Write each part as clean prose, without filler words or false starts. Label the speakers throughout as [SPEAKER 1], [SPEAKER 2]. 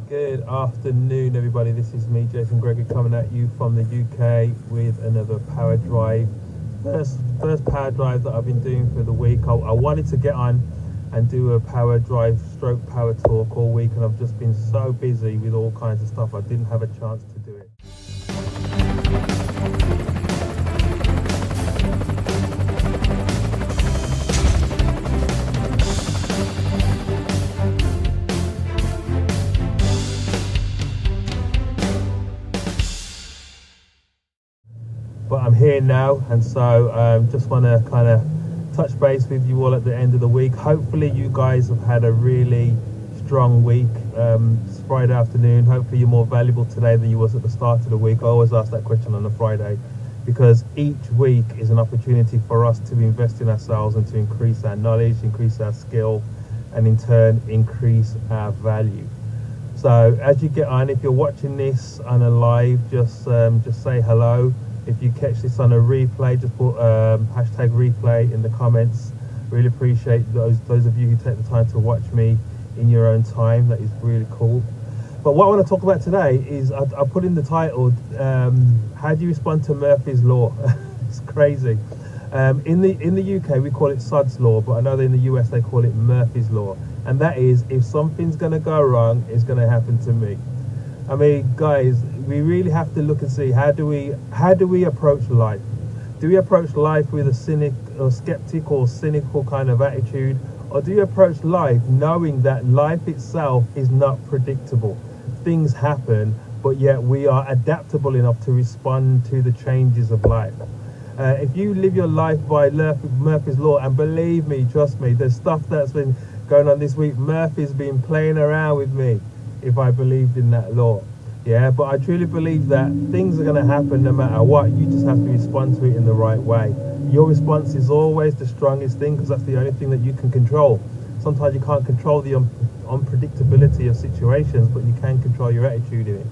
[SPEAKER 1] Good afternoon, everybody. This is me, Jason Gregory, coming at you from the UK with another power drive. First power drive that I've been doing for the week. I wanted to get on and do a power drive stroke power talk all week, and I've just been so busy with all kinds of stuff I didn't have a chance to do it. But I'm here now, and so just want to kind of touch base with you all at the end of the week. Hopefully you guys have had a really strong week. It's Friday afternoon. Hopefully you're more valuable today than you was at the start of the week. I always ask that question on a Friday because each week is an opportunity for us to invest in ourselves and to increase our knowledge, increase our skill, and in turn increase our value. So as you get on, if you're watching this on a live, just say hello. If you catch this on a replay, just put hashtag replay in the comments. Really appreciate those of you who take the time to watch me in your own time. That is really cool. But what I want to talk about today is I put in the title, how do you respond to Murphy's Law? It's crazy. In the UK we call it Sods Law, but I know that in the US they call it Murphy's Law. And that is, if something's going to go wrong, it's going to happen to me. I mean, guys, we really have to look and see how do we approach life? Do we approach life with a cynic or skeptic or cynical kind of attitude, or do you approach life knowing that life itself is not predictable? Things happen, but yet we are adaptable enough to respond to the changes of life. If you live your life by Murphy's Law, and believe me, trust me, there's stuff that's been going on this week. Murphy's been playing around with me if I believed in that law. Yeah, but I truly believe that things are going to happen no matter what. You just have to respond to it in the right way. Your response is always the strongest thing, because that's the only thing that you can control. Sometimes you can't control the unpredictability of situations, but you can control your attitude in it.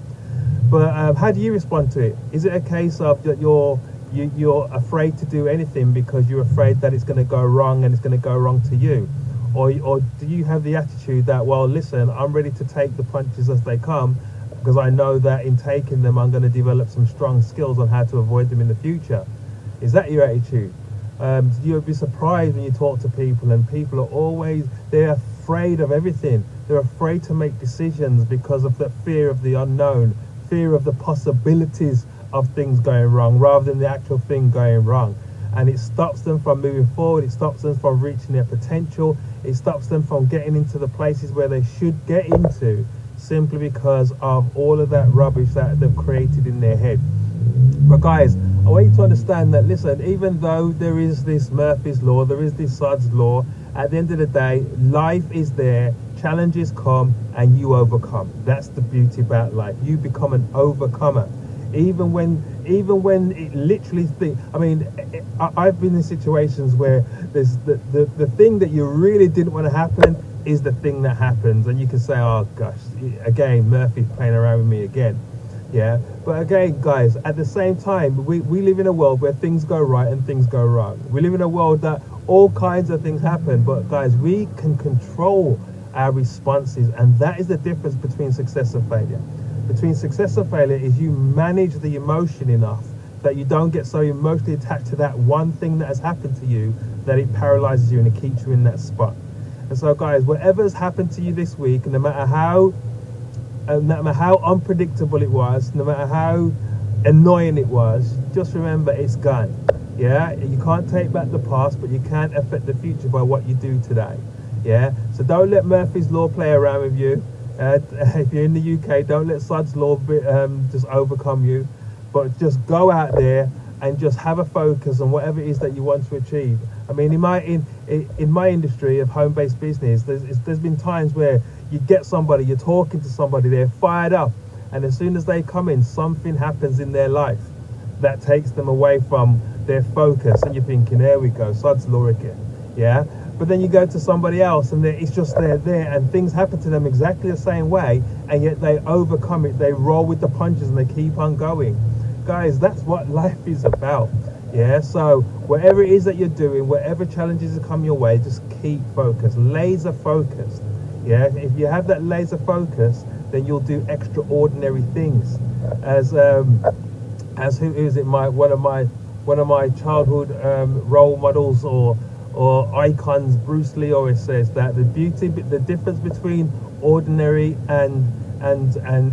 [SPEAKER 1] But how do you respond to it? Is it a case of that you're afraid to do anything because you're afraid that it's going to go wrong and it's going to go wrong to you? Or do you have the attitude that, well, listen, I'm ready to take the punches as they come, because I know that in taking them I'm going to develop some strong skills on how to avoid them in the future? Is that your attitude? You'll be surprised when you talk to people, and people are they're afraid of everything. They're afraid to make decisions because of the fear of the unknown, fear of the possibilities of things going wrong rather than the actual thing going wrong. And it stops them from moving forward. It stops them from reaching their potential. It stops them from getting into the places where they should get into, simply because of all of that rubbish that they've created in their head. But guys, I want you to understand that, listen, even though there is this Murphy's Law, there is this Sods Law, at the end of the day, life is there, challenges come, and you overcome. That's the beauty about life. You become an overcomer. Even when it literally I've been in situations where there's the thing that you really didn't want to happen is the thing that happens, and you can say, oh gosh, again, Murphy's playing around with me again. Yeah, but again, guys, at the same time, we live in a world where things go right and things go wrong. We live in a world that all kinds of things happen, but guys, we can control our responses, and that is the difference between success and failure. Between success and failure is you manage the emotion enough that you don't get so emotionally attached to that one thing that has happened to you that it paralyzes you and it keeps you in that spot. And so guys, whatever's happened to you this week, no matter how unpredictable it was, no matter how annoying it was, just remember it's gone. Yeah, you can't take back the past, but you can affect the future by what you do today. Yeah, so don't let Murphy's Law play around with you. If you're in the UK, don't let Sods Law just overcome you, but just go out there and just have a focus on whatever it is that you want to achieve. I mean, in my industry of home-based business, there's been times where you get somebody, you're talking to somebody, they're fired up, and as soon as they come in, something happens in their life that takes them away from their focus, and you're thinking, there we go, Sods Law again. Yeah. But then you go to somebody else and it's just they're there and things happen to them exactly the same way, and yet they overcome it, they roll with the punches and they keep on going. Guys, that's what life is about. Yeah, so whatever it is that you're doing, whatever challenges come your way, just keep focused, laser focused. Yeah, if you have that laser focus, then you'll do extraordinary things. As who is it? One of my childhood role models or icons, Bruce Lee, always says that the difference between ordinary and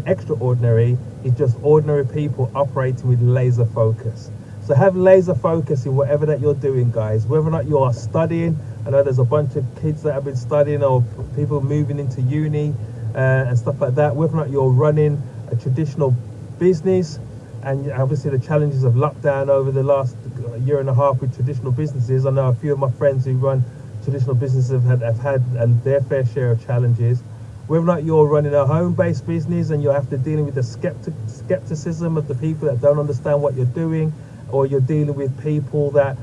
[SPEAKER 1] extraordinary is just ordinary people operating with laser focus. So have laser focus in whatever that you're doing, guys. Whether or not you are studying, I know there's a bunch of kids that have been studying, or people moving into uni and stuff like that. Whether or not you're running a traditional business, and obviously the challenges of lockdown over the last year and a half with traditional businesses. I know a few of my friends who run traditional businesses have had their fair share of challenges. Whether or not you're running a home-based business and you have to deal with the skepticism of the people that don't understand what you're doing, or you're dealing with people that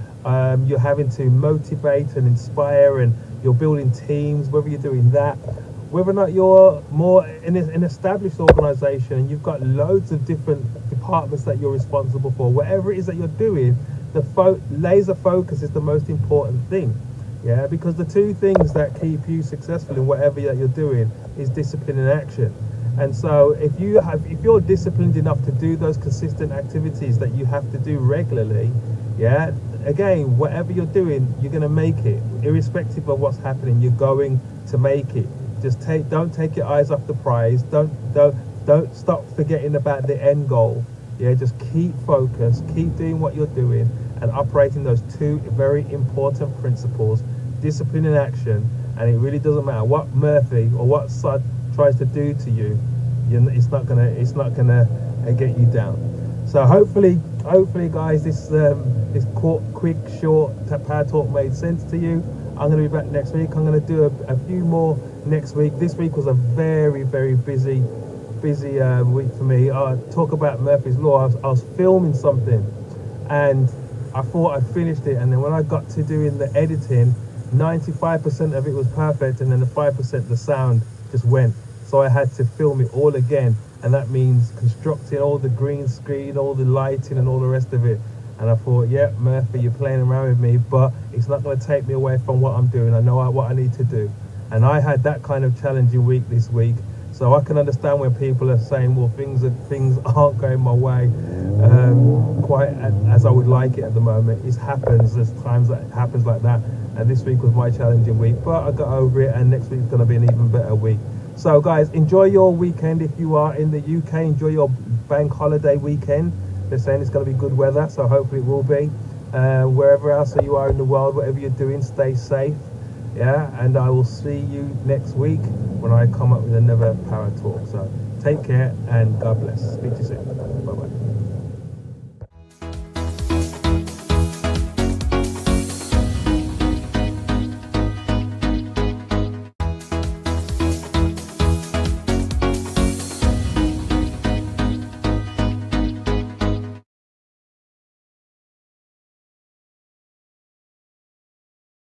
[SPEAKER 1] you're having to motivate and inspire, and you're building teams, whether you're doing that, whether or not you're more in an established organization and you've got loads of different departments that you're responsible for, whatever it is that you're doing, the laser focus is the most important thing. Yeah, because the two things that keep you successful in whatever that you're doing is discipline and action. And so if you're disciplined enough to do those consistent activities that you have to do regularly, yeah, again, whatever you're doing, you're going to make it. Irrespective of what's happening, you're going to make it. Don't take your eyes off the prize. Don't stop forgetting about the end goal. Yeah, just keep focused, keep doing what you're doing, and operating those two very important principles: discipline and action. And it really doesn't matter what Murphy or what Sod tries to do to you, it's not gonna get you down. So hopefully guys, this quick short Power Talk made sense to you. I'm going to be back next week. I'm going to do a few more next week. This week was a very, very busy week for me. Talk about Murphy's Law. I was filming something and I thought I finished it, and then when I got to doing the editing, 95% of it was perfect, and then the 5% the sound just went. So I had to film it all again, and that means constructing all the green screen, all the lighting and all the rest of it. And I thought, yeah, Murphy, you're playing around with me, but it's not going to take me away from what I'm doing. I know what I need to do. And I had that kind of challenging week this week. So I can understand when people are saying, well, things aren't going my way quite as I would like it at the moment. It happens. There's times that it happens like that. And this week was my challenging week, but I got over it, and next week's going to be an even better week. So guys, enjoy your weekend. If you are in the UK, enjoy your bank holiday weekend. They're saying it's going to be good weather, so hopefully it will be. Wherever else you are in the world, whatever you're doing, stay safe. Yeah, and I will see you next week when I come up with another Power Talk. So take care and God bless. Speak to you soon. Bye bye.